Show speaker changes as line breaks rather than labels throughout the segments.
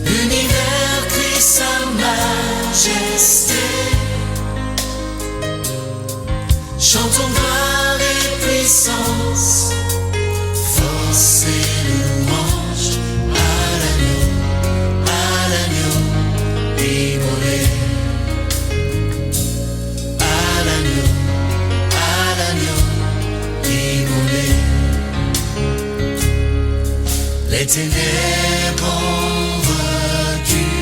L'univers crie sa majesté. Chantons gloire et puissance, force et louange à l'agneau immolé. À l'agneau immolé. Les ténèbres ont reculé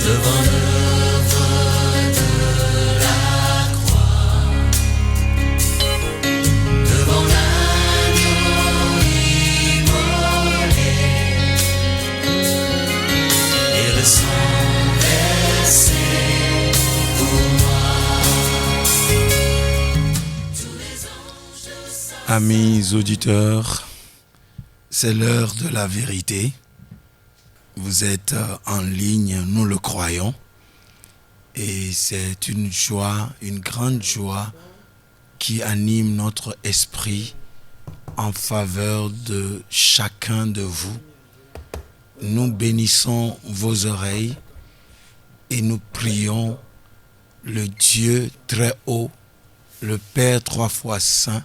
devant l'œuvre de la croix, devant l'agneau immolé et le sang versé pour moi. Tous les anges de sa
Amis auditeurs, c'est l'heure de la vérité. Vous êtes en ligne, nous le croyons. Et c'est une joie, une grande joie qui anime notre esprit en faveur de chacun de vous. Nous bénissons vos oreilles et nous prions le Dieu très haut, le Père trois fois saint,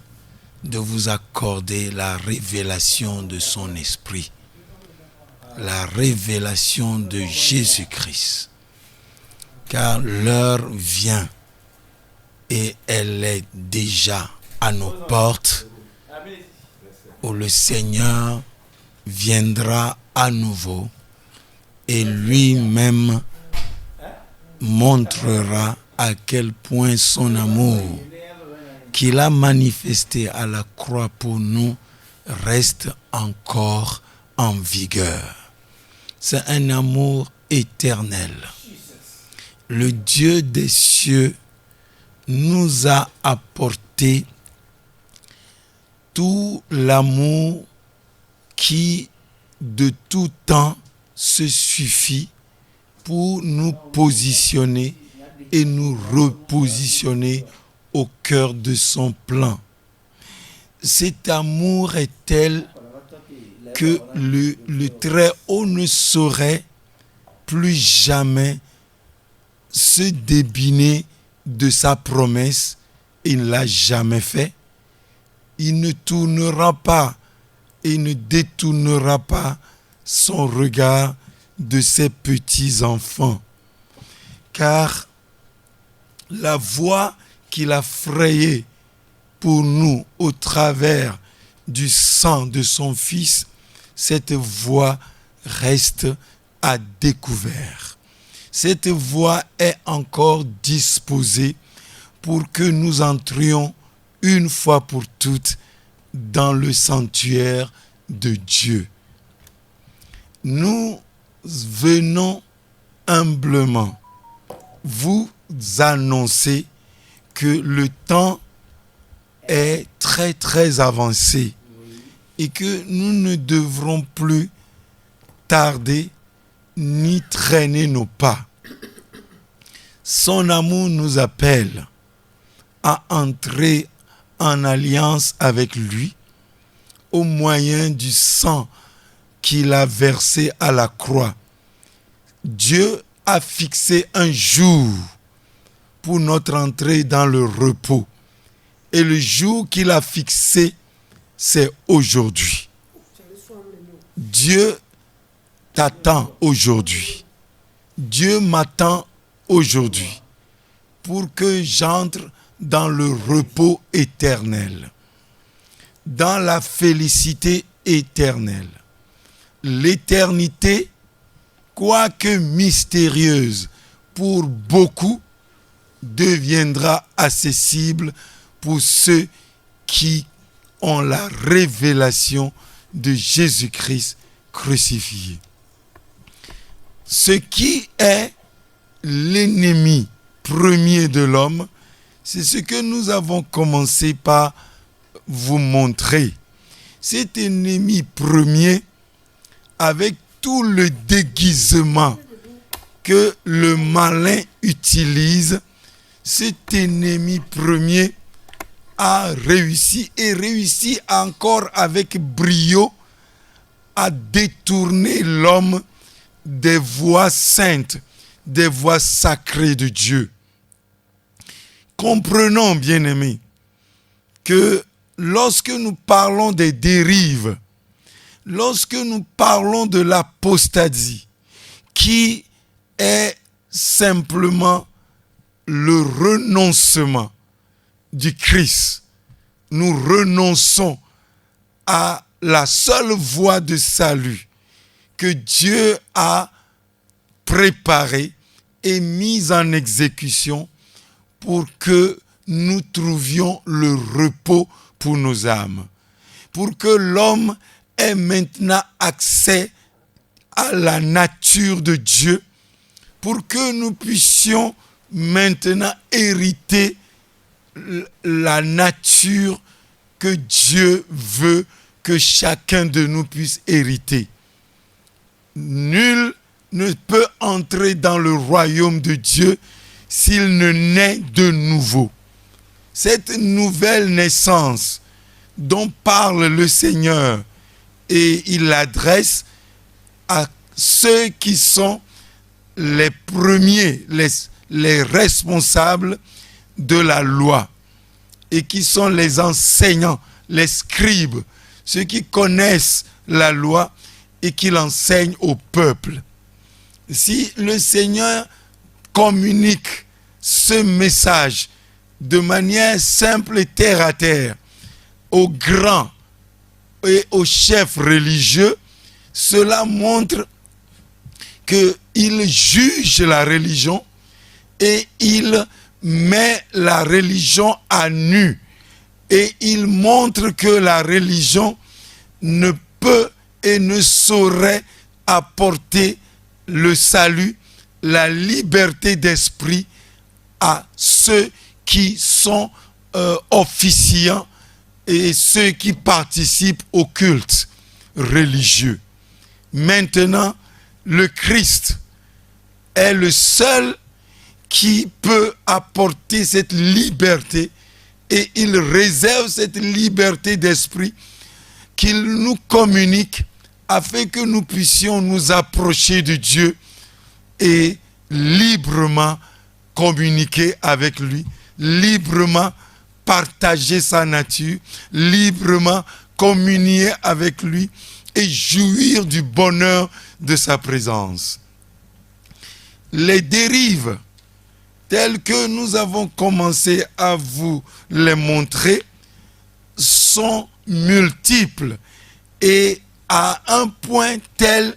de vous accorder la révélation de son esprit, la révélation de Jésus-Christ. Car l'heure vient et elle est déjà à nos portes où le Seigneur viendra à nouveau et lui-même montrera à quel point son amour qu'il a manifesté à la croix pour nous reste encore en vigueur. C'est un amour éternel. Le Dieu des cieux nous a apporté tout l'amour qui de tout temps se suffit pour nous positionner et nous repositionner au cœur de son plan. Cet amour est tel que le Très-Haut ne saurait plus jamais se débiner de sa promesse. Il ne l'a jamais fait. Il ne tournera pas et ne détournera pas son regard de ses petits-enfants. Car la voie qu'il a frayée pour nous au travers du sang de son Fils, cette voie reste à découvert. Cette voie est encore disposée pour que nous entrions une fois pour toutes dans le sanctuaire de Dieu. Nous venons humblement vous annoncer que le temps est très très avancé et que nous ne devrons plus tarder ni traîner nos pas. Son amour nous appelle à entrer en alliance avec lui au moyen du sang qu'il a versé à la croix. Dieu a fixé un jour pour notre entrée dans le repos. Et le jour qu'il a fixé, c'est aujourd'hui. Dieu t'attend aujourd'hui. Dieu m'attend aujourd'hui pour que j'entre dans le repos éternel, dans la félicité éternelle. L'éternité, quoique mystérieuse pour beaucoup, deviendra accessible pour ceux qui ont la révélation de Jésus-Christ crucifié. Ce qui est l'ennemi premier de l'homme, c'est ce que nous avons commencé par vous montrer. Cet ennemi premier, avec tout le déguisement que le malin utilise, cet ennemi premier a réussi et réussit encore avec brio à détourner l'homme des voies saintes, des voies sacrées de Dieu. Comprenons, bien-aimés, que lorsque nous parlons des dérives, lorsque nous parlons de l'apostasie, qui est simplement le renoncement du Christ, nous renonçons à la seule voie de salut que Dieu a préparée et mise en exécution pour que nous trouvions le repos pour nos âmes, pour que l'homme ait maintenant accès à la nature de Dieu, pour que nous puissions maintenant hériter la nature que Dieu veut que chacun de nous puisse hériter. Nul ne peut entrer dans le royaume de Dieu s'il ne naît de nouveau. Cette nouvelle naissance dont parle le Seigneur, et il l'adresse à ceux qui sont les premiers, les responsables de la loi, et qui sont les enseignants, les scribes, ceux qui connaissent la loi et qui l'enseignent au peuple. Si le Seigneur communique ce message de manière simple et terre à terre aux grands et aux chefs religieux, cela montre qu'il juge la religion et il met la religion à nu. Et il montre que la religion ne peut et ne saurait apporter le salut, la liberté d'esprit à ceux qui sont officiants et ceux qui participent au culte religieux. Maintenant, le Christ est le seul qui peut apporter cette liberté, et il réserve cette liberté d'esprit qu'il nous communique afin que nous puissions nous approcher de Dieu et librement communiquer avec lui, librement partager sa nature, librement communier avec lui et jouir du bonheur de sa présence. Les dérives telles que nous avons commencé à vous les montrer sont multiples et à un point tel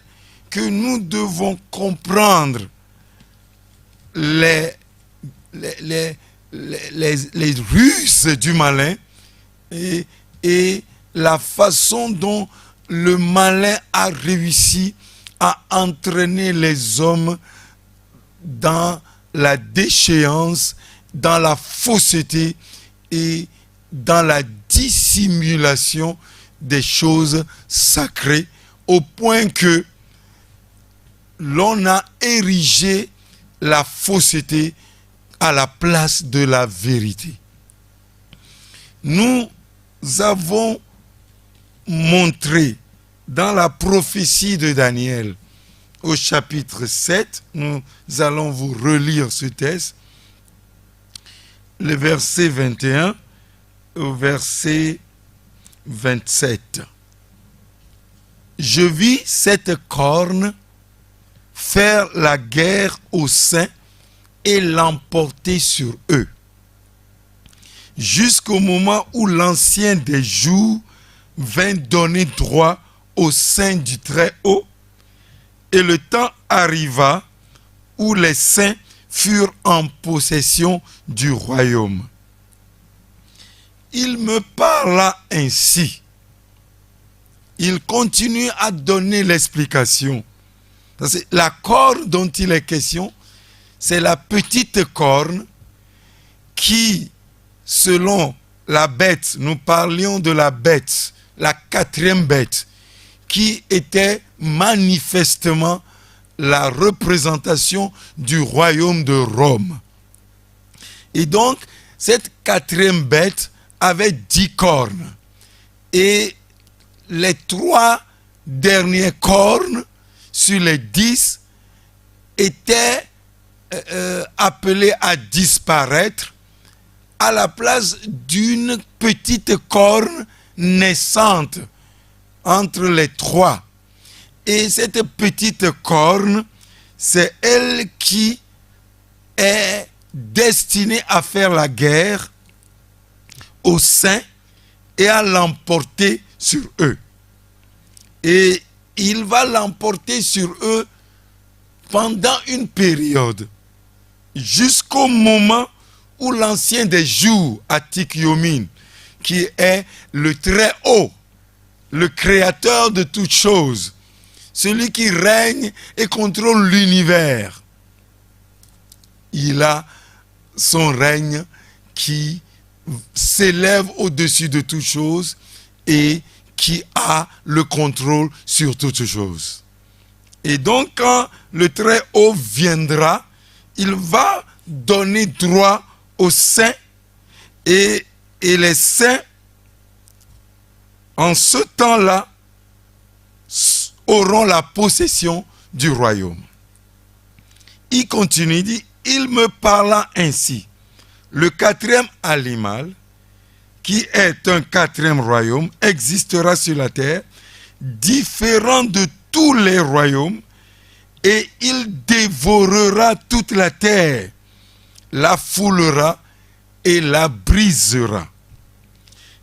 que nous devons comprendre les ruses du malin et la façon dont le malin a réussi à entraîner les hommes dans la déchéance, dans la fausseté et dans la dissimulation des choses sacrées, au point que l'on a érigé la fausseté à la place de la vérité. Nous avons montré dans la prophétie de Daniel, au chapitre 7, nous allons vous relire ce texte, le verset 21 au verset 27. Je vis cette corne faire la guerre aux saints et l'emporter sur eux, jusqu'au moment où l'Ancien des jours vint donner droit aux saints du Très-Haut, et le temps arriva où les saints furent en possession du royaume. Il me parla ainsi. Il continue à donner l'explication. La corne dont il est question, c'est la petite corne qui, selon la bête, nous parlions de la bête, la quatrième bête, qui était manifestement la représentation du royaume de Rome. Et donc, cette quatrième bête avait 10 cornes. Et les 3 derniers cornes sur les 10 étaient appelés à disparaître à la place d'une petite corne naissante entre les 3. Et cette petite corne, c'est elle qui est destinée à faire la guerre aux saints et à l'emporter sur eux. Et il va l'emporter sur eux pendant une période, jusqu'au moment où l'ancien des jours, Atik Yomin, qui est le très haut, le créateur de toutes choses, celui qui règne et contrôle l'univers, il a son règne qui s'élève au-dessus de toutes choses et qui a le contrôle sur toutes choses. Et donc, quand le Très-Haut viendra, il va donner droit aux saints et les saints, en ce temps-là, auront la possession du royaume. Il continue, il dit, il me parla ainsi. Le 4e animal, qui est un 4e royaume, existera sur la terre, différent de tous les royaumes, et il dévorera toute la terre, la foulera et la brisera.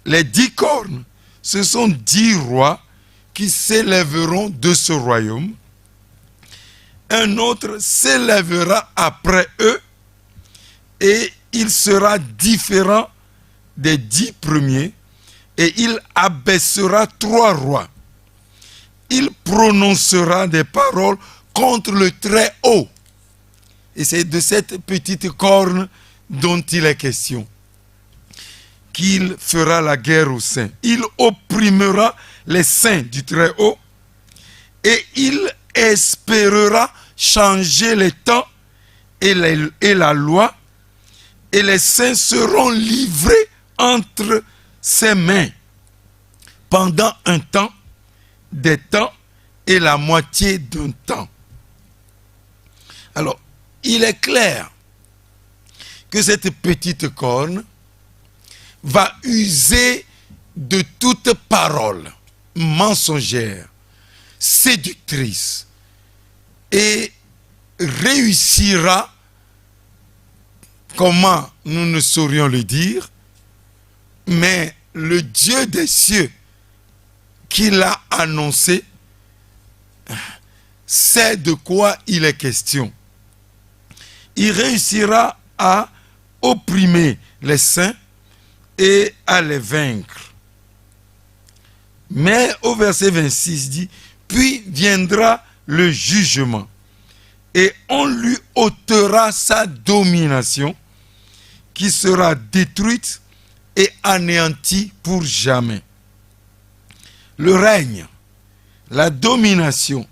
Les 10 cornes, ce sont 10 rois qui s'élèveront de ce royaume. Un autre s'élèvera après eux et il sera différent des 10 premiers et il abaissera 3 rois. Il prononcera des paroles contre le Très-Haut. Et c'est de cette petite corne dont il est question. Qu'il fera la guerre aux saints. Il opprimera les saints du Très-Haut et il espérera changer les temps et la loi, et les saints seront livrés entre ses mains pendant un temps, des temps et la moitié d'un temps. Alors, il est clair que cette petite corne va user de toute parole mensongère, séductrice, et réussira, comment nous ne saurions le dire, mais le Dieu des cieux qui l'a annoncé sait de quoi il est question. Il réussira à opprimer les saints et à les vaincre. Mais au verset 26 dit, puis viendra le jugement et on lui ôtera sa domination qui sera détruite et anéantie pour jamais. Le règne, la domination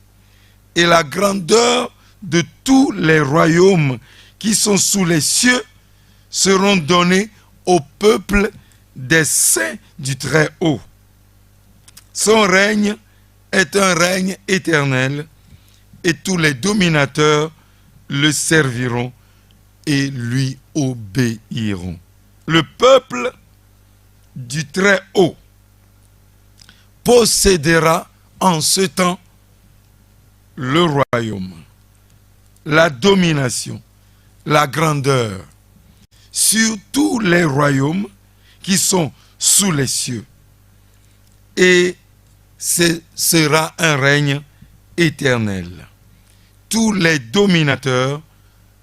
et la grandeur de tous les royaumes qui sont sous les cieux seront donnés au peuple des saints du Très-Haut. Son règne est un règne éternel et tous les dominateurs le serviront et lui obéiront. Le peuple du Très-Haut possédera en ce temps le royaume, la domination, la grandeur sur tous les royaumes qui sont sous les cieux. Et ce sera un règne éternel. Tous les dominateurs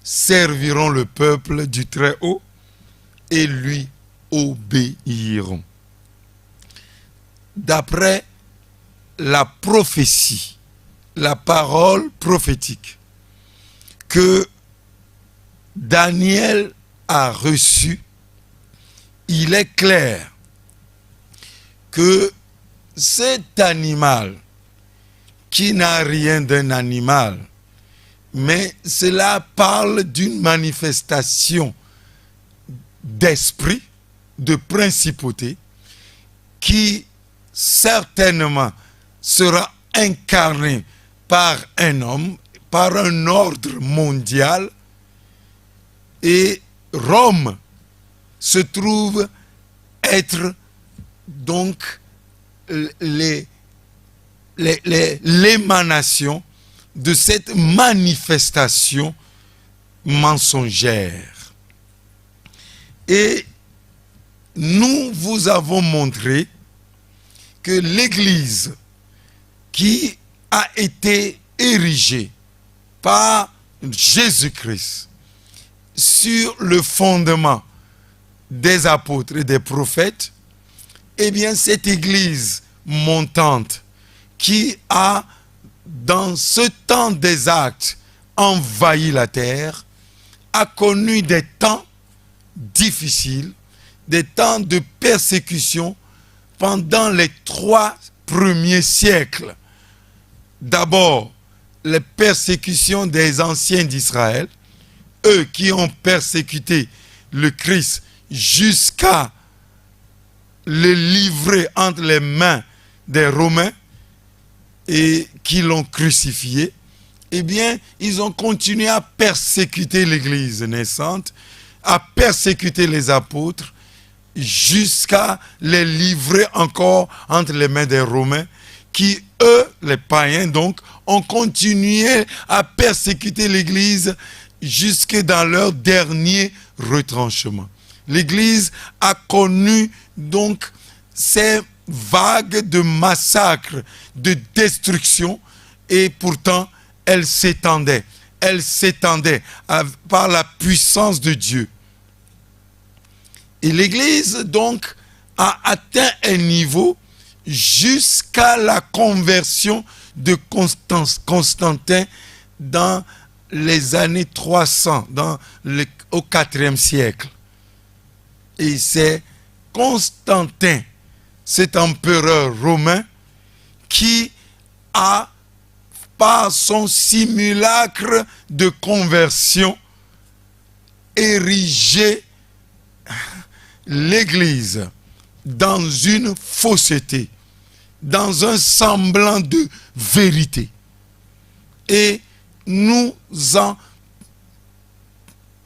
serviront le peuple du Très-Haut et lui obéiront. D'après la prophétie, la parole prophétique que Daniel a reçue, il est clair que cet animal, qui n'a rien d'un animal, mais cela parle d'une manifestation d'esprit, de principauté qui certainement sera incarné par un homme, par un ordre mondial, et Rome se trouve être donc l'émanation de cette manifestation mensongère. Et nous vous avons montré que l'Église qui a été érigée par Jésus-Christ sur le fondement des apôtres et des prophètes, eh bien cette Église montante qui a, dans ce temps des actes, envahi la terre, a connu des temps difficiles, des temps de persécution pendant les 3 premiers siècles. D'abord, les persécutions des anciens d'Israël, eux qui ont persécuté le Christ jusqu'à le livrer entre les mains des Romains et qui l'ont crucifié. Eh bien, ils ont continué à persécuter l'Église naissante, à persécuter les apôtres, jusqu'à les livrer encore entre les mains des Romains, qui, eux, les païens donc, ont continué à persécuter l'Église jusque dans leur dernier retranchement. L'Église a connu donc ces vagues de massacres, de destruction, et pourtant elle s'étendait par la puissance de Dieu. Et l'Église donc a atteint un niveau jusqu'à la conversion de Constantin dans les années 300, au IVe siècle. Et c'est Constantin, cet empereur romain, qui a, par son simulacre de conversion, érigé l'Église dans une fausseté, dans un semblant de vérité. Et nous en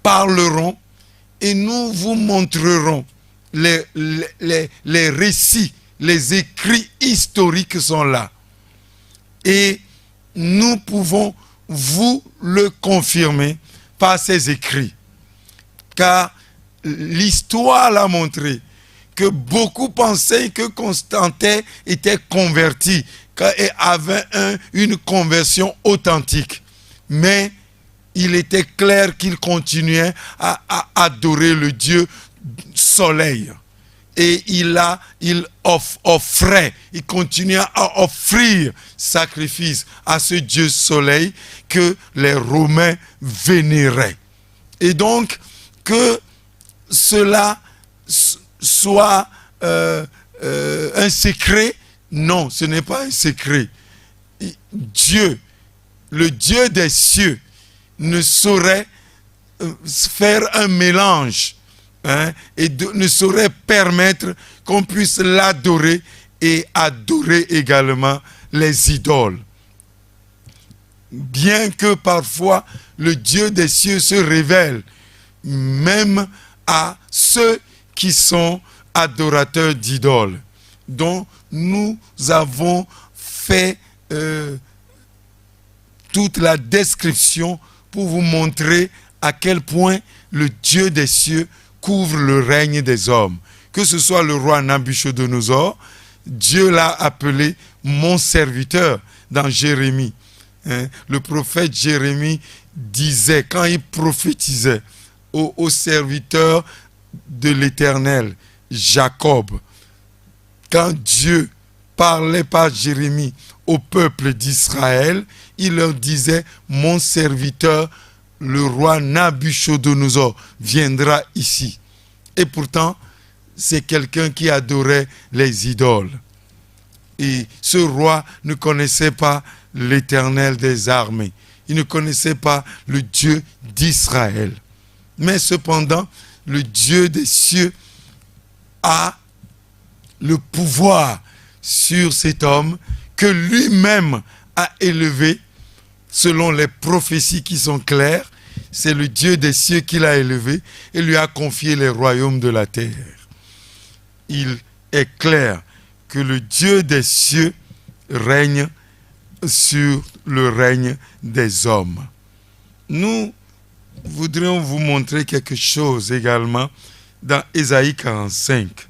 parlerons et nous vous montrerons les récits, les écrits historiques sont là. Et nous pouvons vous le confirmer par ces écrits. Car l'histoire l'a montré que beaucoup pensaient que Constantin était converti et avait une conversion authentique. Mais il était clair qu'il continuait à adorer le Dieu soleil. Et il continuait à offrir sacrifice à ce Dieu soleil que les Romains vénéraient. Et donc, que cela soit un secret, non, ce n'est pas un secret. Dieu, le Dieu des cieux, ne saurait faire un mélange, et ne saurait permettre qu'on puisse l'adorer et adorer également les idoles. Bien que parfois le Dieu des cieux se révèle même à ceux qui sont adorateurs d'idoles, dont nous avons fait toute la description pour vous montrer à quel point le Dieu des cieux couvre le règne des hommes. Que ce soit le roi Nabuchodonosor, Dieu l'a appelé mon serviteur dans Jérémie. Le prophète Jérémie disait, quand il prophétisait au serviteur de l'Éternel, Jacob, quand Dieu parlait par Jérémie au peuple d'Israël, il leur disait, mon serviteur, le roi Nabuchodonosor, viendra ici. Et pourtant, c'est quelqu'un qui adorait les idoles. Et ce roi ne connaissait pas l'Éternel des armées. Il ne connaissait pas le Dieu d'Israël. Mais cependant, le Dieu des cieux a le pouvoir sur cet homme que lui-même a élevé selon les prophéties qui sont claires. C'est le Dieu des cieux qui l'a élevé et lui a confié les royaumes de la terre. Il est clair que le Dieu des cieux règne sur le règne des hommes. Nous voudrions vous montrer quelque chose également dans Ésaïe 45.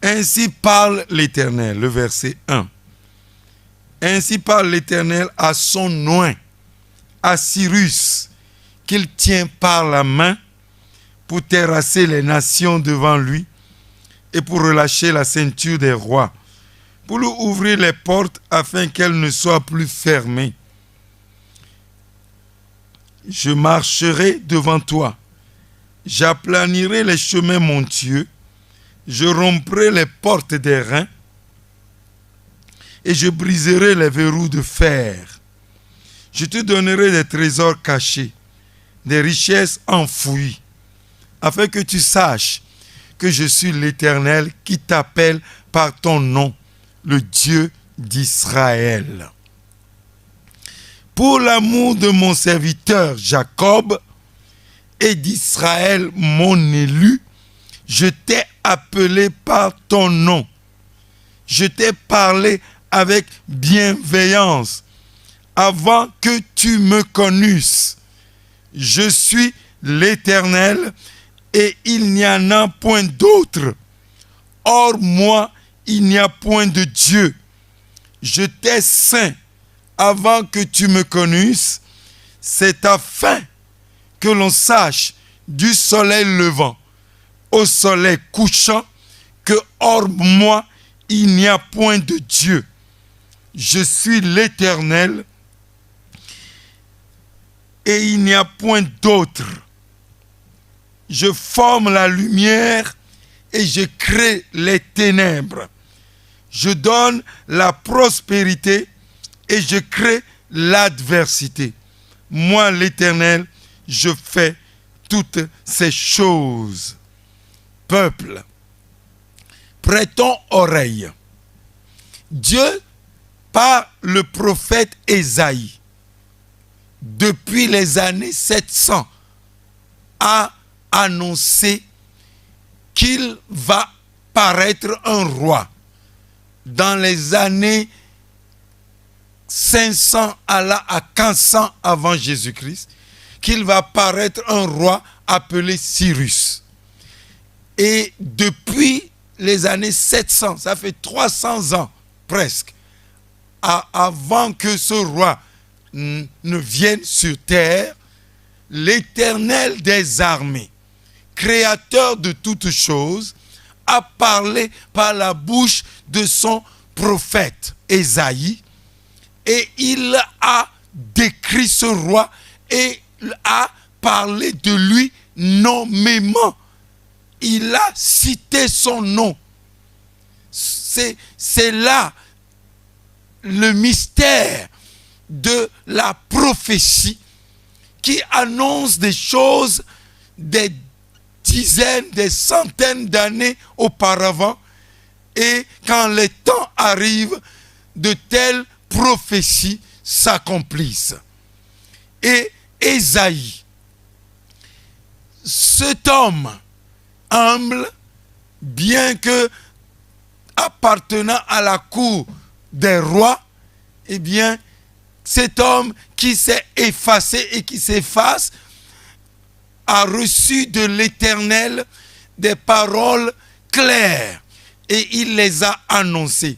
Ainsi parle l'Éternel, le verset 1. Ainsi parle l'Éternel à son oint, à Cyrus, qu'il tient par la main pour terrasser les nations devant lui et pour relâcher la ceinture des rois, pour lui ouvrir les portes afin qu'elles ne soient plus fermées. Je marcherai devant toi, j'aplanirai les chemins montueux, je romprai les portes des reins et je briserai les verrous de fer. Je te donnerai des trésors cachés, des richesses enfouies, afin que tu saches que je suis l'Éternel qui t'appelle par ton nom, le Dieu d'Israël. Pour l'amour de mon serviteur Jacob et d'Israël mon élu, je t'ai appelé par ton nom. Je t'ai parlé avec bienveillance avant que tu me connusses. Je suis l'Éternel et il n'y en a point d'autre. Hors moi, il n'y a point de Dieu. Je t'ai saint avant que tu me connusses. C'est afin que l'on sache du soleil levant au soleil couchant que hors moi, il n'y a point de Dieu. Je suis l'Éternel et il n'y a point d'autre. Je forme la lumière et je crée les ténèbres. Je donne la prospérité et je crée l'adversité. Moi, l'Éternel, je fais toutes ces choses. Peuple, prêtons oreille. Dieu, par le prophète Ésaïe, depuis les années 700, a annoncé qu'il va paraître un roi. Dans les années 500 à 1500 avant Jésus-Christ, qu'il va paraître un roi appelé Cyrus. Et depuis les années 700, ça fait 300 ans presque, avant que ce roi ne vienne sur terre, l'Éternel des armées, créateur de toutes choses, a parlé par la bouche de son prophète Ésaïe, et il a décrit ce roi et a parlé de lui nommément. Il a cité son nom. C'est là le mystère de la prophétie qui annonce des choses des dizaines, des centaines d'années auparavant, et quand les temps arrivent, de telles prophéties s'accomplissent. Et Ésaïe, cet homme humble, bien que appartenant à la cour des rois, eh bien, cet homme qui s'est effacé et qui s'efface a reçu de l'Éternel des paroles claires et il les a annoncées.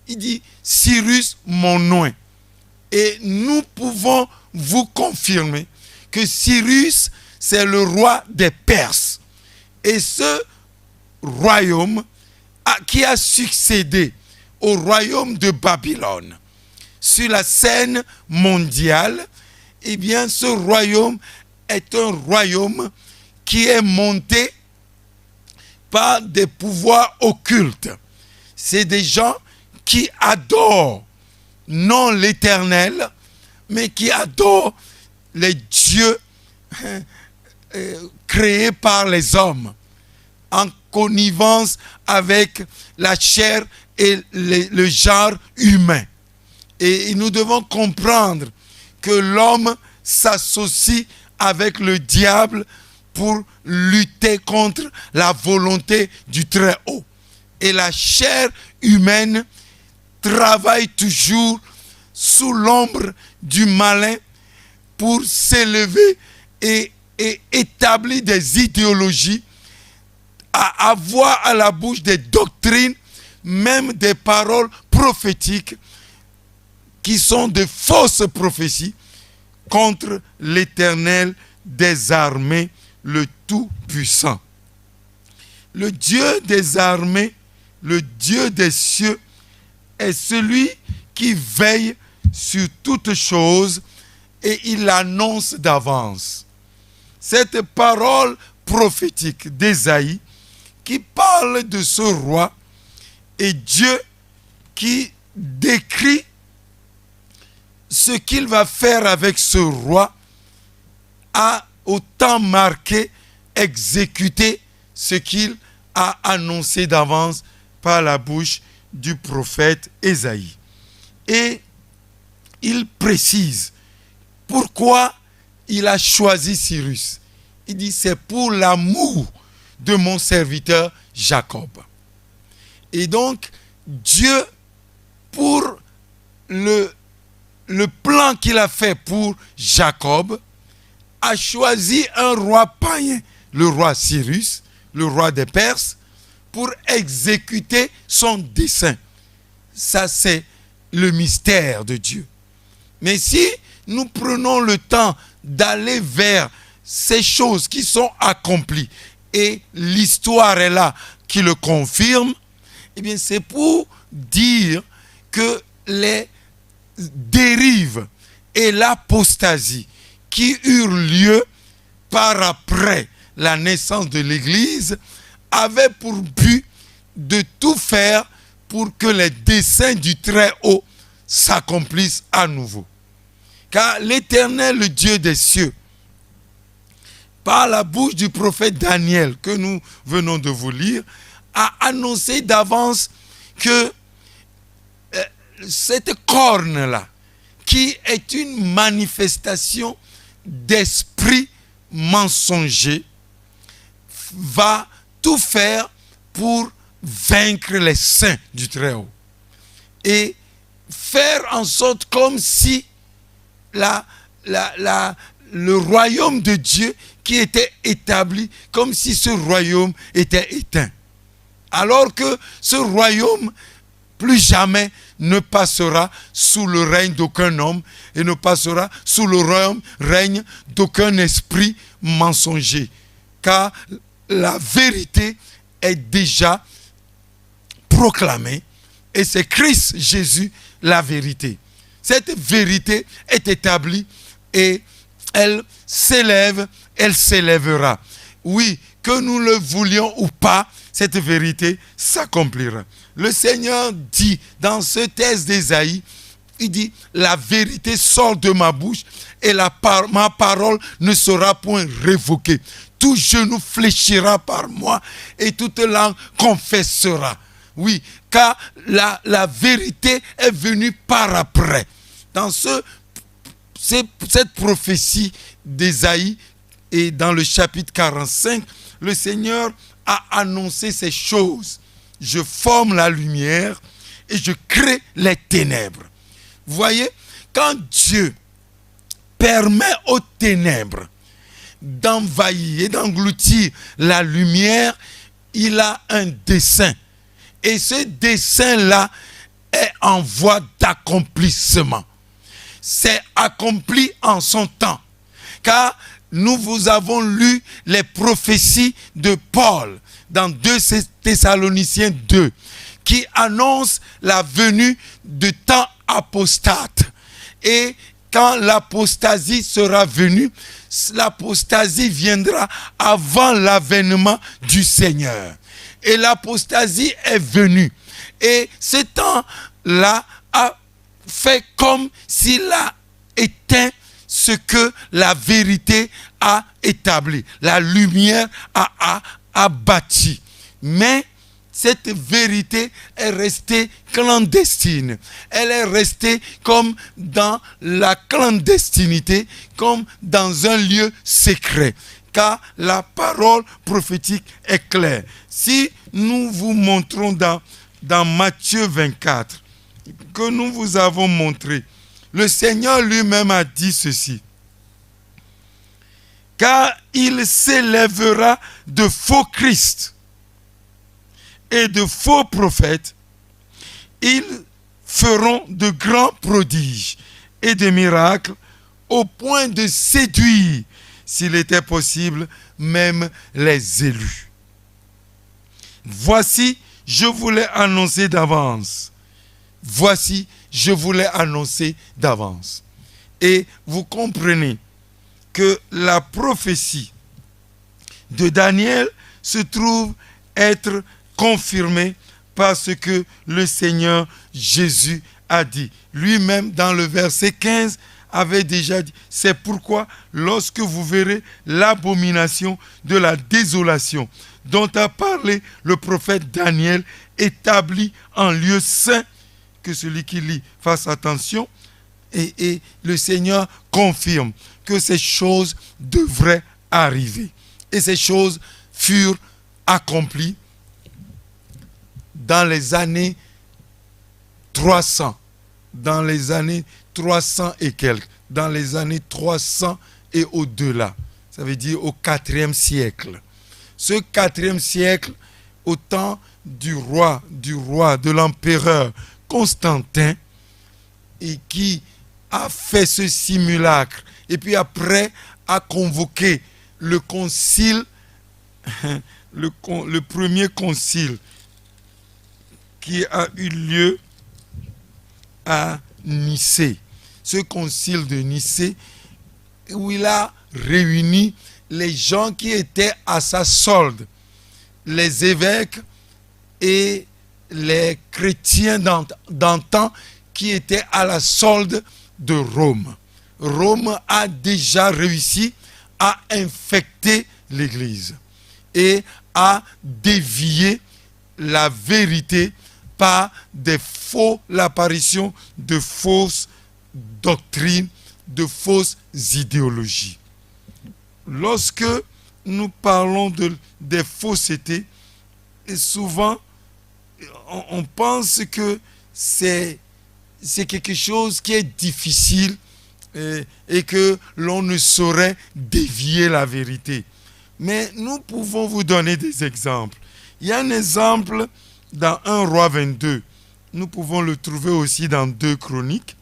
Il dit, Cyrus mon oint. Et nous pouvons vous confirmer que Cyrus, c'est le roi des Perses. Et ce royaume qui a succédé au royaume de Babylone sur la scène mondiale, eh bien ce royaume est un royaume qui est monté par des pouvoirs occultes. C'est des gens qui adorent non l'Éternel, mais qui adorent les dieux créés par les hommes. en connivence avec la chair et le genre humain. Et nous devons comprendre que l'homme s'associe avec le diable pour lutter contre la volonté du Très-Haut. Et la chair humaine travaille toujours sous l'ombre du malin pour s'élever et établir des idéologies, à avoir à la bouche des doctrines, même des paroles prophétiques qui sont de fausses prophéties contre l'Éternel des armées, le Tout-Puissant. Le Dieu des armées, le Dieu des cieux, est celui qui veille sur toutes choses et il annonce d'avance. Cette parole prophétique d'Ésaïe qui parle de ce roi et Dieu qui décrit ce qu'il va faire avec ce roi, a au temps marqué exécuté ce qu'il a annoncé d'avance par la bouche du prophète Ésaïe. Et il précise pourquoi il a choisi Cyrus. Il dit, c'est pour l'amour de mon serviteur Jacob. Et donc, Dieu, pour le plan qu'il a fait pour Jacob, a choisi un roi païen, le roi Cyrus, le roi des Perses, pour exécuter son dessein. Ça, c'est le mystère de Dieu. Mais si nous prenons le temps d'aller vers ces choses qui sont accomplies, et l'histoire est là qui le confirme, eh bien c'est pour dire que les dérives et l'apostasie qui eurent lieu par après la naissance de l'Église avaient pour but de tout faire pour que les desseins du Très-Haut s'accomplissent à nouveau. Car l'Éternel, le Dieu des cieux, par la bouche du prophète Daniel, que nous venons de vous lire, a annoncé d'avance que cette corne-là, qui est une manifestation d'esprit mensonger, va tout faire pour vaincre les saints du Très-Haut. Et faire en sorte comme si le royaume de Dieu qui était établi, comme si ce royaume était éteint. Alors que ce royaume, plus jamais, ne passera sous le règne d'aucun homme et ne passera sous le règne d'aucun esprit mensonger. Car la vérité est déjà proclamée et c'est Christ Jésus la vérité. Cette vérité est établie et elle s'élève, elle s'élèvera. Oui, que nous le voulions ou pas, cette vérité s'accomplira. Le Seigneur dit dans ce texte d'Ésaïe, il dit, la vérité sort de ma bouche et ma parole ne sera point révoquée. Tout genou fléchira par moi et toute langue confessera. Oui, car la vérité est venue par après. Dans cette prophétie d'Ésaïe et dans le chapitre 45, le Seigneur a annoncé ces choses. Je forme la lumière et je crée les ténèbres. Vous voyez, quand Dieu permet aux ténèbres d'envahir et d'engloutir la lumière, il a un dessein. Et ce dessein-là est en voie d'accomplissement. C'est accompli en son temps. Car nous vous avons lu les prophéties de Paul dans 2 Thessaloniciens 2 qui annoncent la venue de temps apostate. Et quand l'apostasie sera venue, l'apostasie viendra avant l'avènement du Seigneur. Et l'apostasie est venue. Et ce temps-là a fait comme s'il a éteint ce que la vérité a établi. La lumière a abattu. Mais cette vérité est restée clandestine. Elle est restée comme dans la clandestinité, comme dans un lieu secret. Car la parole prophétique est claire. Si nous vous montrons dans Matthieu 24, que nous vous avons montré, le Seigneur lui-même a dit ceci. Car il s'élèvera de faux Christ et de faux prophètes. Ils feront de grands prodiges et de miracles au point de séduire, s'il était possible, même les élus. Voici, je vous l'ai annoncé d'avance. Voici, je vous l'ai annoncé d'avance. Et vous comprenez que la prophétie de Daniel se trouve être confirmée par ce que le Seigneur Jésus a dit. Lui-même, dans le verset 15, avait déjà dit, c'est pourquoi lorsque vous verrez l'abomination de la désolation dont a parlé le prophète Daniel, établi en lieu saint, que celui qui lit fasse attention, et le Seigneur confirme que ces choses devraient arriver. Et ces choses furent accomplies dans les années 300, dans les années 300 et quelques, dans les années 300 et au-delà. Ça veut dire au 4e siècle. Ce 4e siècle, au temps du roi, de l'empereur Constantin, et qui a fait ce simulacre, et puis après a convoqué le concile, le premier concile qui a eu lieu à Nicée. Ce concile de Nicée, où il a réuni les gens qui étaient à sa solde, les évêques et les chrétiens d'antan qui étaient à la solde de Rome. Rome a déjà réussi à infecter l'Église et à dévier la vérité par l'apparition de fausses doctrines, de fausses idéologies. Lorsque nous parlons des faussetés, et souvent on pense que c'est quelque chose qui est difficile et que l'on ne saurait dévier la vérité. Mais nous pouvons vous donner des exemples. Il y a un exemple dans 1 Roi 22. Nous pouvons le trouver aussi dans 2 Chroniques.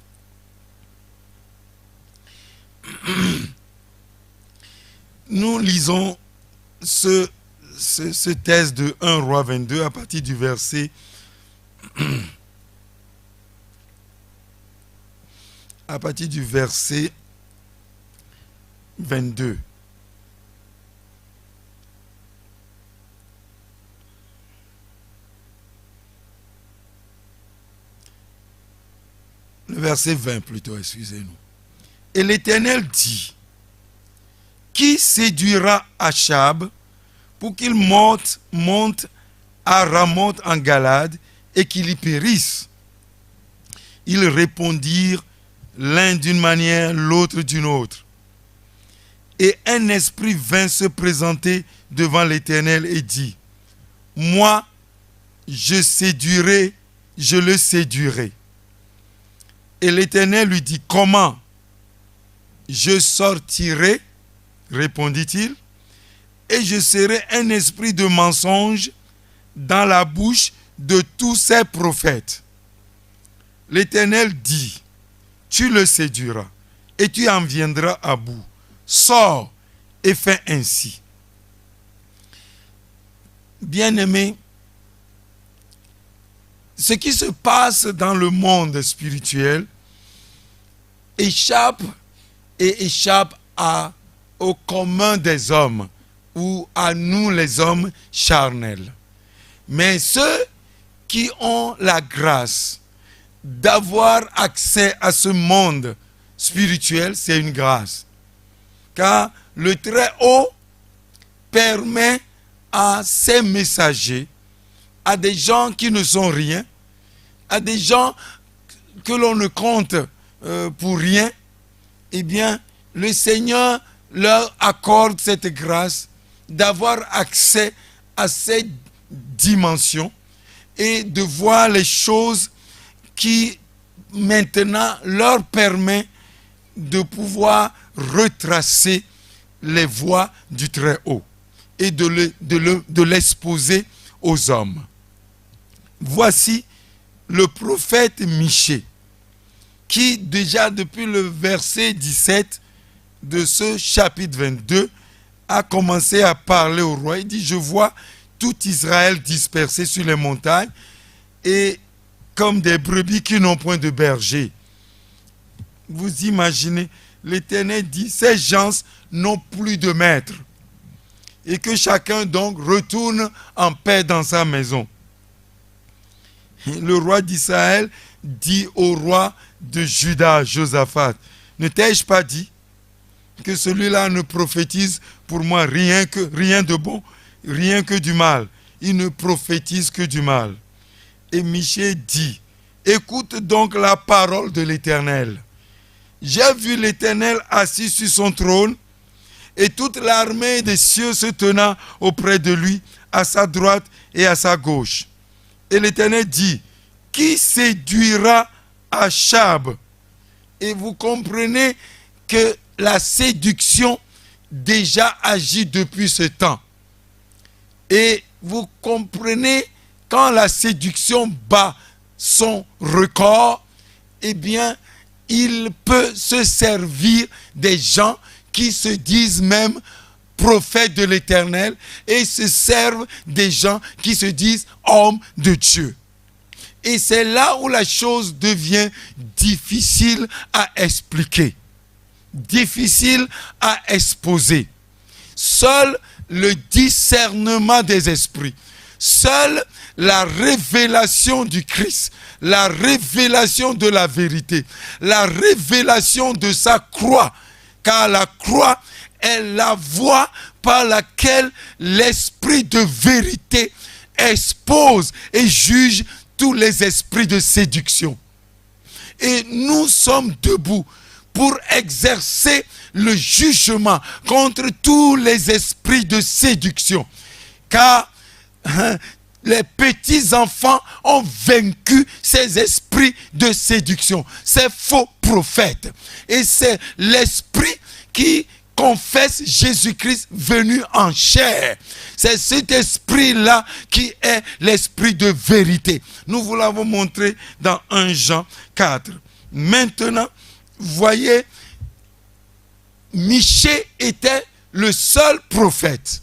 Nous lisons ce texte de 1 Roi 22 à partir du verset à partir du verset 22. Le verset 20 plutôt, excusez-nous. Et l'Éternel dit, qui séduira Achab pour qu'il monte à Ramoth en Galade et qu'il y périsse? Ils répondirent l'un d'une manière, l'autre d'une autre. Et un esprit vint se présenter devant l'Éternel et dit, moi, je le séduirai. Et l'Éternel lui dit, comment? Je sortirai, répondit-il, et je serai un esprit de mensonge dans la bouche de tous ces prophètes. L'Éternel dit, tu le séduiras et tu en viendras à bout. Sors et fais ainsi. Bien-aimés, ce qui se passe dans le monde spirituel échappe au commun des hommes ou à nous les hommes charnels. Mais ceux qui ont la grâce d'avoir accès à ce monde spirituel, c'est une grâce. Car le Très-Haut permet à ses messagers, à des gens qui ne sont rien, à des gens que l'on ne compte pour rien, eh bien, le Seigneur leur accorde cette grâce d'avoir accès à cette dimension et de voir les choses qui maintenant leur permet de pouvoir retracer les voies du Très-Haut et de l'exposer aux hommes. Voici le prophète Michée, qui déjà depuis le verset 17 de ce chapitre 22 a commencé à parler au roi. Il dit, je vois tout Israël dispersé sur les montagnes et comme des brebis qui n'ont point de berger. Vous imaginez, l'Éternel dit, ces gens n'ont plus de maître et que chacun donc retourne en paix dans sa maison. Le roi d'Israël dit au roi de Juda, Josaphat, ne t'ai-je pas dit que celui-là ne prophétise pour moi rien de bon, rien que du mal. Il ne prophétise que du mal. Et Michée dit, écoute donc la parole de l'Éternel. J'ai vu l'Éternel assis sur son trône et toute l'armée des cieux se tenant auprès de lui, à sa droite et à sa gauche. Et l'Éternel dit, qui séduira Achab? Et vous comprenez que la séduction déjà agit depuis ce temps. Et vous comprenez, quand la séduction bat son record, eh bien, il peut se servir des gens qui se disent même prophètes de l'Éternel et se servent des gens qui se disent hommes de Dieu. Et c'est là où la chose devient difficile à expliquer, difficile à exposer. Seul le discernement des esprits, seule la révélation du Christ, la révélation de la vérité, la révélation de sa croix, car la croix est la voie par laquelle l'esprit de vérité expose et juge tous les esprits de séduction. Et nous sommes debout pour exercer le jugement contre tous les esprits de séduction. Car les petits-enfants ont vaincu ces esprits de séduction, ces faux prophètes. Et c'est l'esprit qui confesse Jésus-Christ venu en chair. C'est cet esprit-là qui est l'esprit de vérité. Nous vous l'avons montré dans 1 Jean 4. Maintenant, voyez, Michée était le seul prophète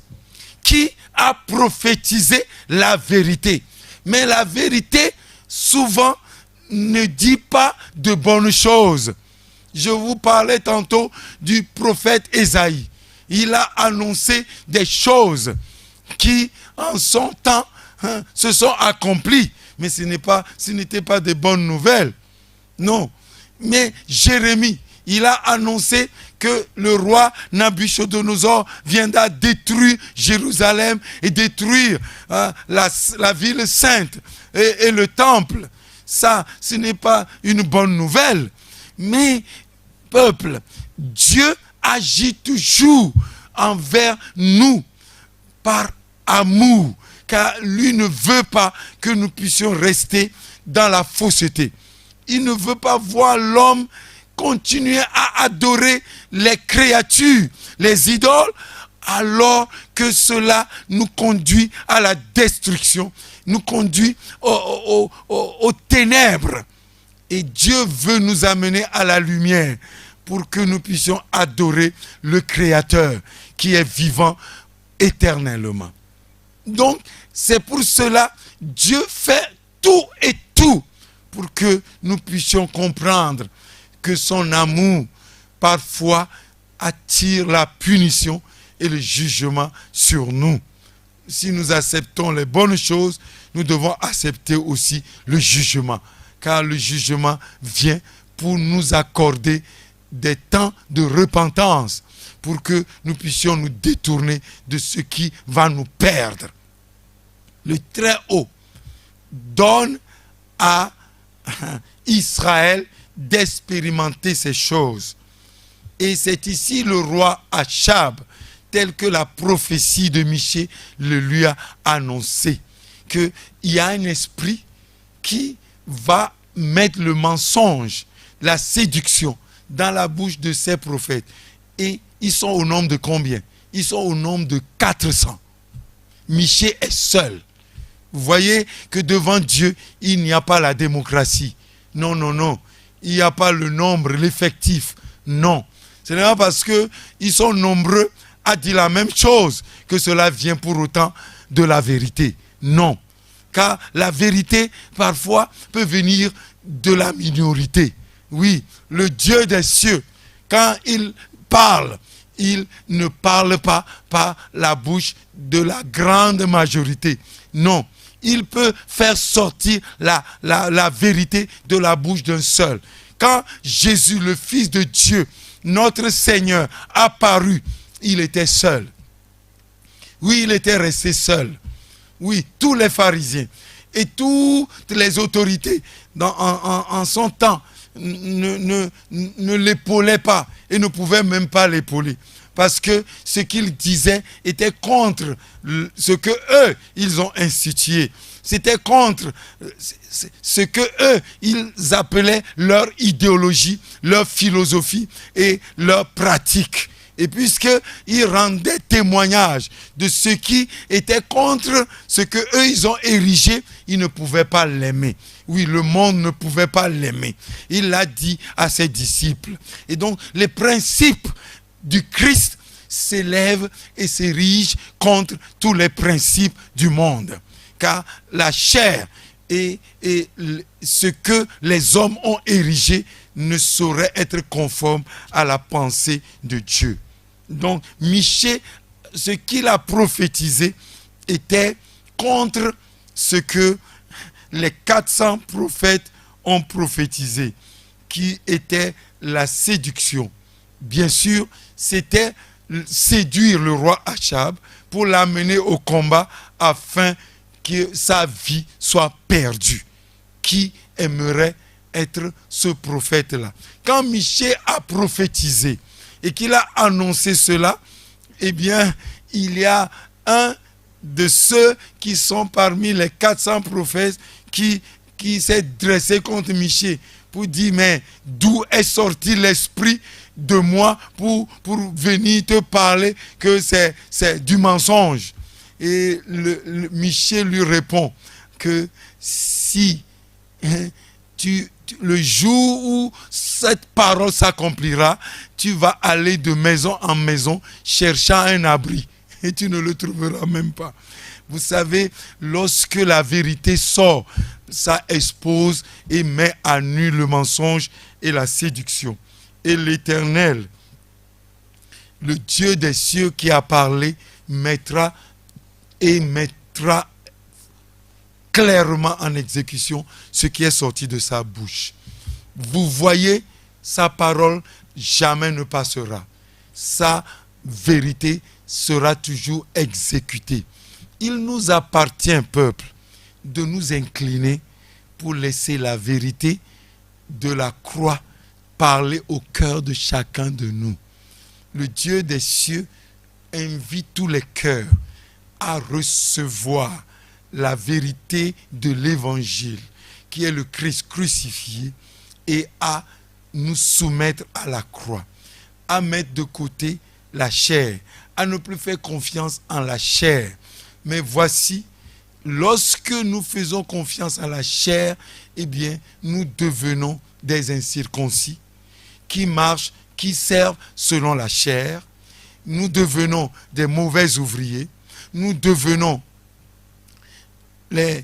qui a prophétisé la vérité. Mais la vérité, souvent, ne dit pas de bonnes choses. Je vous parlais tantôt du prophète Ésaïe. Il a annoncé des choses qui, en son temps, se sont accomplies. Mais ce n'était pas de bonnes nouvelles. Non. Mais Jérémie, il a annoncé que le roi Nabuchodonosor viendra détruire Jérusalem et détruire la ville sainte et le temple. Ça, ce n'est pas une bonne nouvelle. Mais, peuple, Dieu agit toujours envers nous par amour, car lui ne veut pas que nous puissions rester dans la fausseté. Il ne veut pas voir l'homme continuer à adorer les créatures, les idoles, alors que cela nous conduit à la destruction, nous conduit aux ténèbres. Et Dieu veut nous amener à la lumière pour que nous puissions adorer le Créateur qui est vivant éternellement. Donc, c'est pour cela que Dieu fait tout et tout pour que nous puissions comprendre que son amour, parfois, attire la punition et le jugement sur nous. Si nous acceptons les bonnes choses, nous devons accepter aussi le jugement. Car le jugement vient pour nous accorder des temps de repentance, pour que nous puissions nous détourner de ce qui va nous perdre. Le Très-Haut donne à Israël d'expérimenter ces choses. Et c'est ici le roi Achab, tel que la prophétie de Michée le lui a annoncé, qu'il y a un esprit qui va mettre le mensonge, la séduction dans la bouche de ces prophètes. Et ils sont au nombre de combien? Ils sont au nombre de 400. Michée est seul. Vous voyez que devant Dieu, il n'y a pas la démocratie. Non, non, non. Il n'y a pas le nombre, l'effectif. Non. Ce n'est pas parce qu'ils sont nombreux à dire la même chose que cela vient pour autant de la vérité. Non. Car la vérité, parfois, peut venir de la minorité. Oui, le Dieu des cieux, quand il parle, il ne parle pas par la bouche de la grande majorité. Non. Il peut faire sortir la vérité de la bouche d'un seul. Quand Jésus, le Fils de Dieu, notre Seigneur, apparut, il était seul. Oui, il était resté seul. Oui, tous les pharisiens et toutes les autorités en son temps ne l'épaulaient pas et ne pouvaient même pas l'épauler. Parce que ce qu'ils disaient était contre ce que eux, ils ont institué. C'était contre ce que eux, ils appelaient leur idéologie, leur philosophie et leur pratique. Et puisqu'ils rendaient témoignage de ce qui était contre ce que eux, ils ont érigé, ils ne pouvaient pas l'aimer. Oui, le monde ne pouvait pas l'aimer. Il l'a dit à ses disciples. Et donc, les principes du Christ s'élèvent et s'érigent contre tous les principes du monde. Car la chair et ce que les hommes ont érigé ne saurait être conforme à la pensée de Dieu. Donc, Michée, ce qu'il a prophétisé était contre ce que les 400 prophètes ont prophétisé, qui était la séduction. Bien sûr, c'était séduire le roi Achab pour l'amener au combat afin que sa vie soit perdue. Qui aimerait être ce prophète-là? Quand Michée a prophétisé et qu'il a annoncé cela, eh bien, il y a un de ceux qui sont parmi les 400 prophètes qui s'est dressé contre Michée pour dire, mais d'où est sorti l'esprit de moi pour venir te parler que c'est du mensonge? Et Michée lui répond que si le jour où cette parole s'accomplira, tu vas aller de maison en maison cherchant un abri et tu ne le trouveras même pas. Vous savez, lorsque la vérité sort, ça expose et met à nu le mensonge et la séduction. Et l'Éternel, le Dieu des cieux qui a parlé, mettra clairement en exécution ce qui est sorti de sa bouche. Vous voyez, sa parole jamais ne passera. Sa vérité sera toujours exécutée. Il nous appartient, peuple, de nous incliner pour laisser la vérité de la croix parler au cœur de chacun de nous. Le Dieu des cieux invite tous les cœurs à recevoir la vérité de l'évangile, qui est le Christ crucifié, et à nous soumettre à la croix, à mettre de côté la chair, à ne plus faire confiance en la chair. Mais voici, lorsque nous faisons confiance à la chair, eh bien, nous devenons des incirconcis qui marchent, qui servent selon la chair. Nous devenons des mauvais ouvriers. Nous devenons les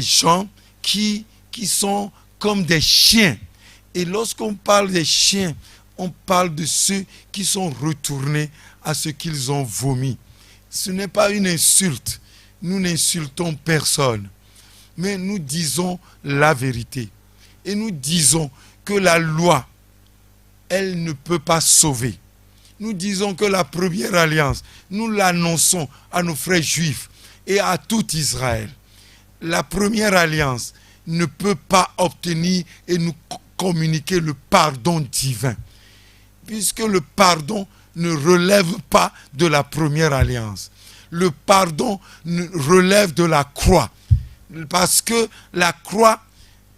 gens qui sont comme des chiens. Et lorsqu'on parle des chiens, on parle de ceux qui sont retournés à ce qu'ils ont vomi. Ce n'est pas une insulte. Nous n'insultons personne. Mais nous disons la vérité. Et nous disons que la loi elle ne peut pas sauver. Nous disons que la première alliance, nous l'annonçons à nos frères juifs et à tout Israël. La première alliance ne peut pas obtenir et nous communiquer le pardon divin, puisque le pardon ne relève pas de la première alliance. Le pardon relève de la croix, parce que la croix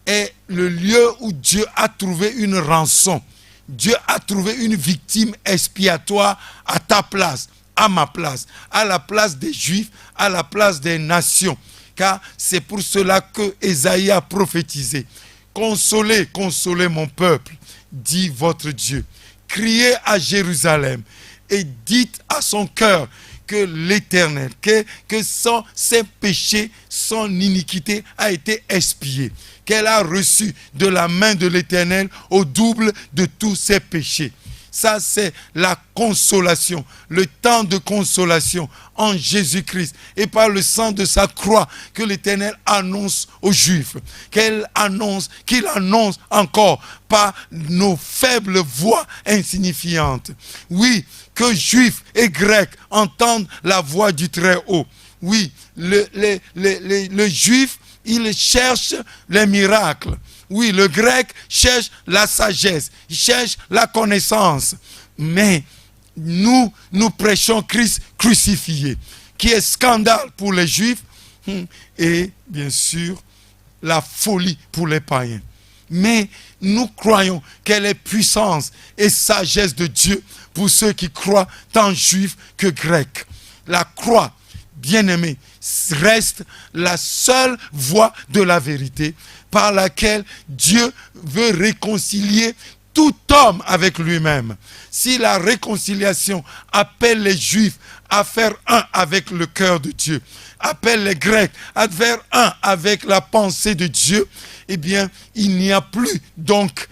est le lieu où Dieu a trouvé une rançon. Dieu a trouvé une victime expiatoire à ta place, à ma place, à la place des Juifs, à la place des nations. Car c'est pour cela que Ésaïe a prophétisé. Consolez, consolez mon peuple, dit votre Dieu. Criez à Jérusalem et dites à son cœur que l'Éternel, que ses péchés, son iniquité a été expiée, qu'elle a reçu de la main de l'Éternel au double de tous ses péchés. Ça, c'est la consolation, le temps de consolation en Jésus-Christ et par le sang de sa croix que l'Éternel annonce aux Juifs, qu'il annonce encore par nos faibles voix insignifiantes. Oui, que Juifs et Grecs entendent la voix du Très-Haut. Oui, le Juif, il cherche les miracles. Oui, le grec cherche la sagesse, il cherche la connaissance. Mais nous prêchons Christ crucifié, qui est scandale pour les Juifs et bien sûr la folie pour les païens. Mais nous croyons qu'elle est puissance et sagesse de Dieu pour ceux qui croient tant juifs que grecs. La croix, bien-aimés, reste la seule voie de la vérité par laquelle Dieu veut réconcilier tout homme avec lui-même. Si la réconciliation appelle les Juifs à faire un avec le cœur de Dieu, appelle les Grecs à faire un avec la pensée de Dieu, eh bien, il n'y a plus donc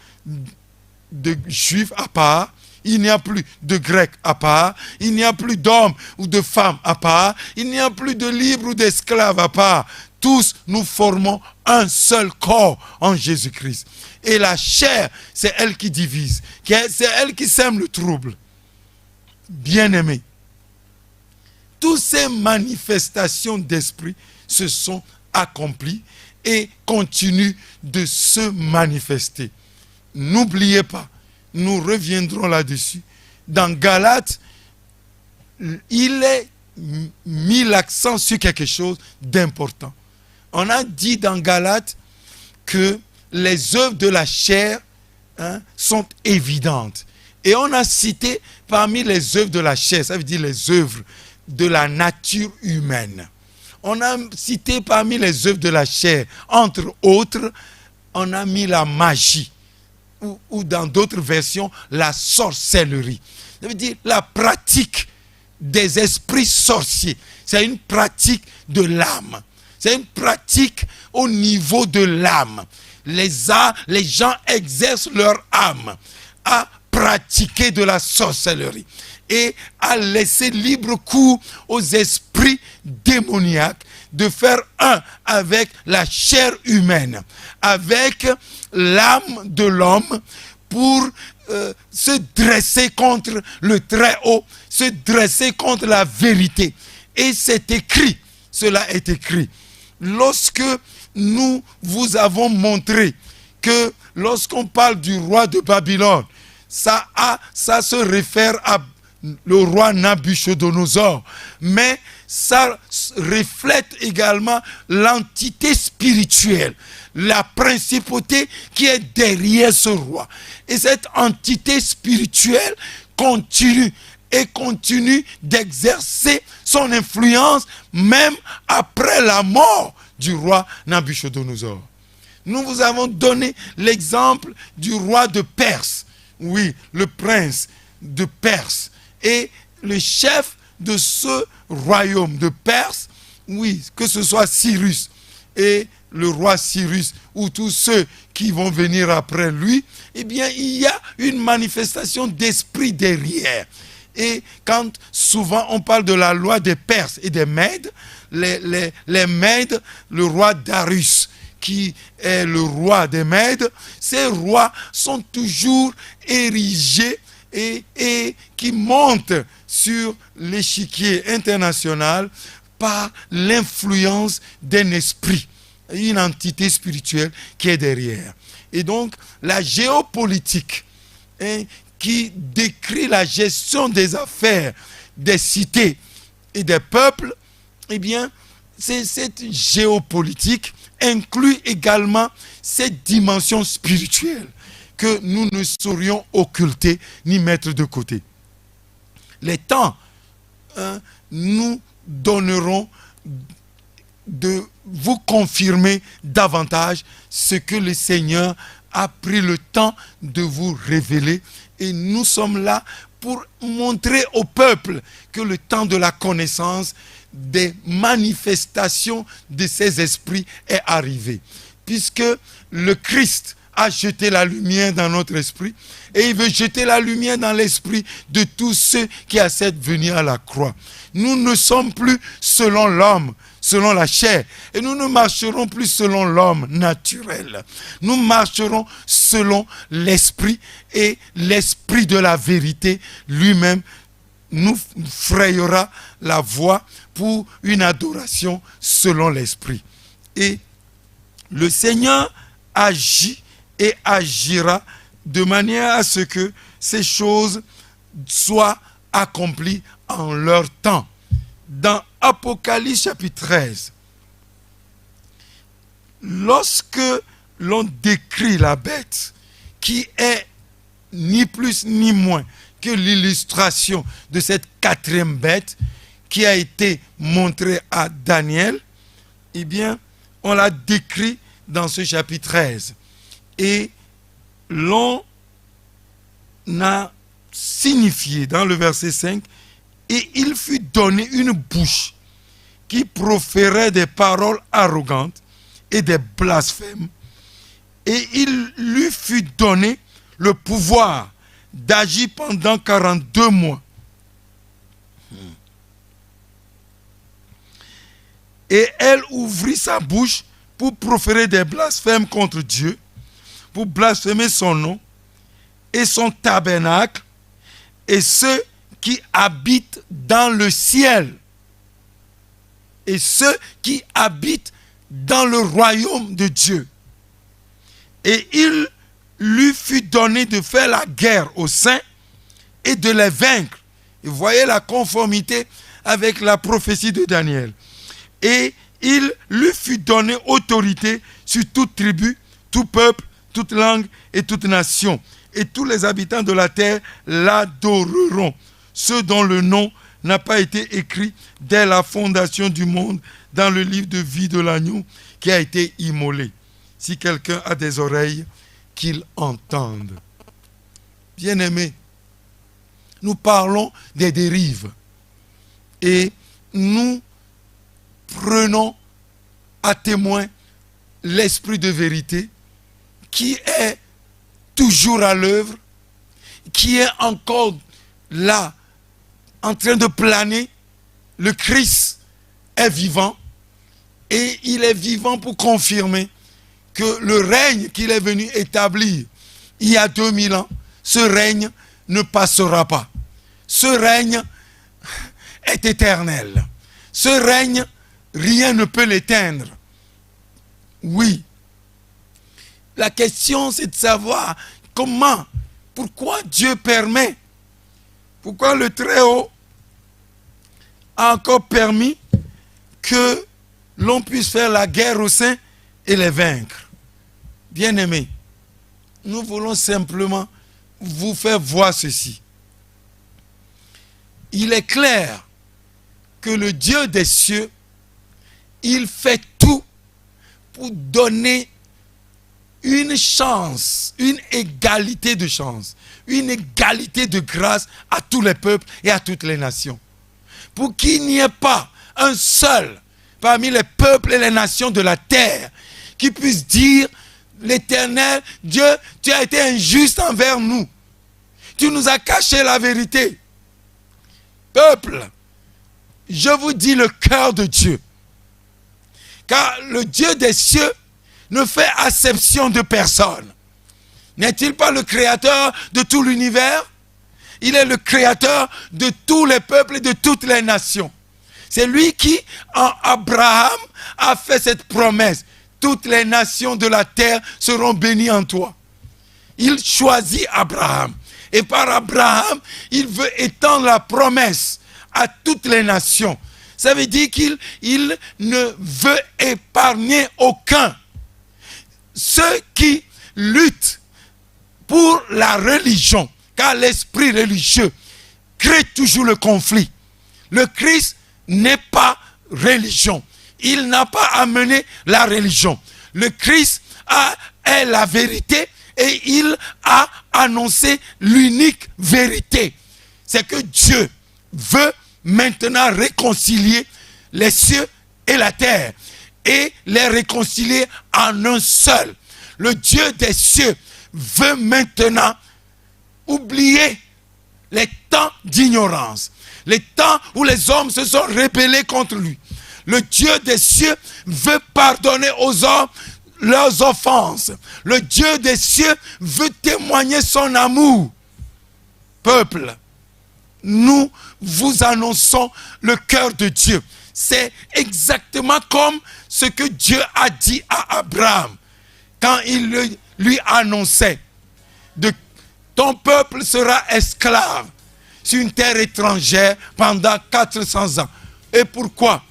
de Juifs à part, il n'y a plus de Grecs à part, il n'y a plus d'hommes ou de femmes à part, il n'y a plus de libres ou d'esclaves à part. Tous nous formons un seul corps en Jésus-Christ. Et la chair, c'est elle qui divise, c'est elle qui sème le trouble. Bien-aimés, toutes ces manifestations d'esprit se sont accomplies et continuent de se manifester. N'oubliez pas, nous reviendrons là-dessus. Dans Galates, il est mis l'accent sur quelque chose d'important. On a dit dans Galates que les œuvres de la chair sont évidentes. Et on a cité parmi les œuvres de la chair, ça veut dire les œuvres de la nature humaine. On a cité parmi les œuvres de la chair, entre autres, on a mis la magie, ou dans d'autres versions, la sorcellerie. Ça veut dire la pratique des esprits sorciers. C'est une pratique de l'âme. C'est une pratique au niveau de l'âme. Les gens exercent leur âme à pratiquer de la sorcellerie et à laisser libre cours aux esprits démoniaques de faire un avec la chair humaine, avec l'âme de l'homme pour se dresser contre le Très-Haut, se dresser contre la vérité. Et c'est écrit, cela est écrit. Lorsque nous vous avons montré que lorsqu'on parle du roi de Babylone, ça se réfère à le roi Nabuchodonosor, mais ça reflète également l'entité spirituelle, la principauté qui est derrière ce roi. Et cette entité spirituelle continue d'exercer son influence même après la mort du roi Nabuchodonosor. Nous vous avons donné l'exemple du roi de Perse, oui, le prince de Perse, et le chef de ce royaume de Perse, oui, que ce soit Cyrus et le roi Cyrus ou tous ceux qui vont venir après lui, eh bien, il y a une manifestation d'esprit derrière. Et quand souvent on parle de la loi des Perses et des Mèdes, les Mèdes, le roi Darius, qui est le roi des Mèdes, ces rois sont toujours érigés et qui montent sur l'échiquier international par l'influence d'un esprit, une entité spirituelle qui est derrière. Et donc, la géopolitique qui décrit la gestion des affaires des cités et des peuples, eh bien, cette géopolitique inclut également cette dimension spirituelle que nous ne saurions occulter ni mettre de côté. Les temps nous donneront de vous confirmer davantage ce que le Seigneur a pris le temps de vous révéler. Et nous sommes là pour montrer au peuple que le temps de la connaissance, des manifestations de ces esprits est arrivé. Puisque le Christ a jeté la lumière dans notre esprit et il veut jeter la lumière dans l'esprit de tous ceux qui acceptent de venir à la croix. Nous ne sommes plus selon l'homme, selon la chair, et nous ne marcherons plus selon l'homme naturel. Nous marcherons selon l'esprit, et l'esprit de la vérité lui-même nous frayera la voie pour une adoration selon l'esprit. Et le Seigneur agit et agira de manière à ce que ces choses soient accomplies en leur temps. Dans Apocalypse chapitre 13, lorsque l'on décrit la bête, qui est ni plus ni moins que l'illustration de cette quatrième bête qui a été montrée à Daniel, eh bien, on l'a décrit dans ce chapitre 13. Et l'on a signifié dans le verset 5, et il fut donné une bouche qui proférait des paroles arrogantes et des blasphèmes, et il lui fut donné le pouvoir d'agir pendant 42 mois. Et elle ouvrit sa bouche pour proférer des blasphèmes contre Dieu, pour blasphémer son nom et son tabernacle et ceux qui habitent dans le ciel et ceux qui habitent dans le royaume de Dieu. Et il lui fut donné de faire la guerre aux saints et de les vaincre. Et vous voyez la conformité avec la prophétie de Daniel. Et il lui fut donné autorité sur toute tribu, tout peuple, toute langue et toute nation. Et tous les habitants de la terre l'adoreront, ceux dont le nom n'a pas été écrit dès la fondation du monde dans le livre de vie de l'agneau qui a été immolé. Si quelqu'un a des oreilles, qu'il entende. Bien-aimés, nous parlons des dérives et nous prenons à témoin l'esprit de vérité qui est toujours à l'œuvre, qui est encore là, en train de planer. Le Christ est vivant et il est vivant pour confirmer que le règne qu'il est venu établir il y a 2000 ans, ce règne ne passera pas. Ce règne est éternel. Ce règne, rien ne peut l'éteindre. Oui. La question, c'est de savoir comment, pourquoi Dieu permet, pourquoi le Très-Haut a encore permis que l'on puisse faire la guerre aux saints et les vaincre. Bien-aimés, nous voulons simplement vous faire voir ceci. Il est clair que le Dieu des cieux, il fait tout pour donner une chance, une égalité de chance, une égalité de grâce à tous les peuples et à toutes les nations. Pour qu'il n'y ait pas un seul parmi les peuples et les nations de la terre qui puisse dire: l'Éternel, Dieu, tu as été injuste envers nous. Tu nous as caché la vérité. Peuple, je vous dis le cœur de Dieu. Car le Dieu des cieux ne fait acception de personne. N'est-il pas le créateur de tout l'univers? Il est le créateur de tous les peuples et de toutes les nations. C'est lui qui, en Abraham, a fait cette promesse. Toutes les nations de la terre seront bénies en toi. Il choisit Abraham. Et par Abraham, il veut étendre la promesse à toutes les nations. Ça veut dire qu'il ne veut épargner aucun. Ceux qui luttent pour la religion, car l'esprit religieux crée toujours le conflit. Le Christ n'est pas religion. Il n'a pas amené la religion. Le Christ est la vérité et il a annoncé l'unique vérité. C'est que Dieu veut maintenant réconcilier les cieux et la terre et les réconcilier en un seul. Le Dieu des cieux veut maintenant oublier les temps d'ignorance, les temps où les hommes se sont rebellés contre lui. Le Dieu des cieux veut pardonner aux hommes leurs offenses. Le Dieu des cieux veut témoigner son amour. Peuple, nous vous annonçons le cœur de Dieu. C'est exactement comme ce que Dieu a dit à Abraham quand il lui annonçait ton peuple sera esclave sur une terre étrangère pendant 400 ans. Et pourquoi?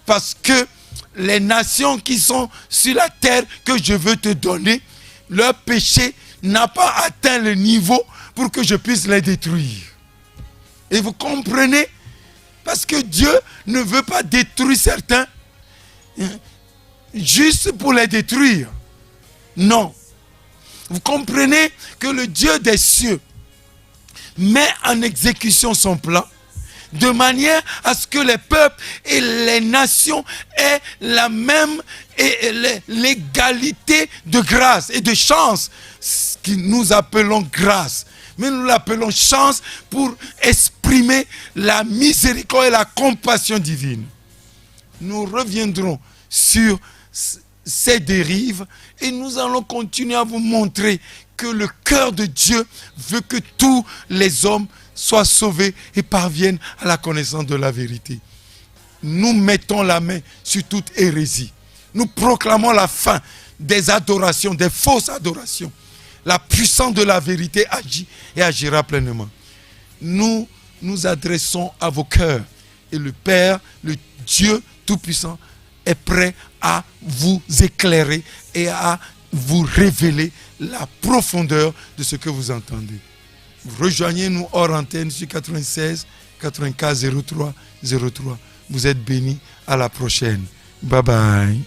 Parce que les nations qui sont sur la terre que je veux te donner, leur péché n'a pas atteint le niveau pour que je puisse les détruire. Et vous comprenez? Parce que Dieu ne veut pas détruire certains juste pour les détruire. Non. Vous comprenez que le Dieu des cieux met en exécution son plan de manière à ce que les peuples et les nations aient la même l'égalité de grâce et de chance, ce que nous appelons grâce. Mais nous l'appelons chance pour exprimer la miséricorde et la compassion divine. Nous reviendrons sur ces dérives et nous allons continuer à vous montrer que le cœur de Dieu veut que tous les hommes soient sauvés et parviennent à la connaissance de la vérité. Nous mettons la main sur toute hérésie. Nous proclamons la fin des adorations, des fausses adorations. La puissance de la vérité agit et agira pleinement. Nous nous adressons à vos cœurs et le Père, le Dieu Tout-Puissant, est prêt à vous éclairer et à vous révéler la profondeur de ce que vous entendez. Rejoignez-nous hors antenne sur 96 84 03 03. Vous êtes bénis. À la prochaine. Bye bye.